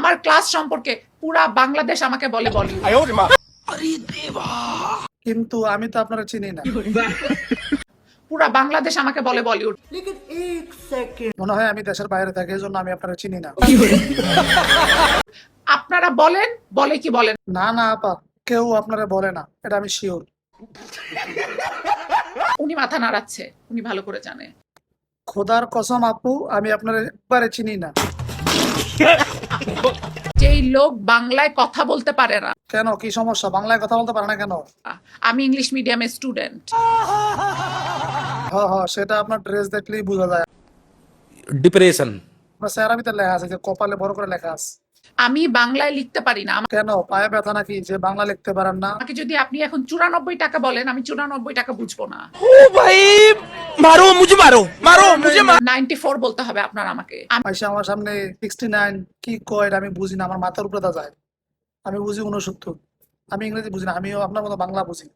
আমার ক্লাস সম্পর্কে পুরা বাংলাদেশ আমাকে বলে বলিউড। কিন্তু আমি তো আপনারা চিনি না। পুরা বাংলাদেশ আমাকে বলে বলিউড। মনে হয় আমি দেশের বাইরে থাকি, এই জন্য আমি আপনারা চিনি না। আপনারা বলেন, বলে কি বলেন? না না আপা, কেউ আপনারা বলে না, এটা আমি শিওর। উনি মাথা নাড়াচ্ছে, উনি ভালো করে জানে। খোদার কসম আপু, আমি আপনারা একবারে চিনি না। যেই লোক বাংলায় কথা বলতে পারে না। কেন, কি সমস্যা? বাংলায় কথা বলতে পারে না কেন? আমি ইংলিশ মিডিয়ামের স্টুডেন্ট। হ্যাঁ, সেটা আপনার ড্রেস দেখলেই বোঝা যায়। ডিপ্রেশন। আপনার চেহারা ভিতরে লেখা আছে, যে কপালে বড় করে লেখা আছে। আমি বাংলায় লিখতে পারি না। কেন, পায়ে ব্যথা নাকি যে বাংলা লিখতে পারেন না? আমাকে যদি আপনি এখন 94 টাকা বলেন, আমি 94 টাকা বুঝবো না। ओ भाई मारो मुझे, मारो मुझे 94 বলতে হবে আপনার আমাকে। আইসা আমার সামনে 69 কি কয় এটা আমি বুঝি না, আমার মাথার উপরে তা যায়। আমি বুঝি 69। আমি ইংরেজি বুঝি না, আমিও আপনার মতো বাংলা বুঝি।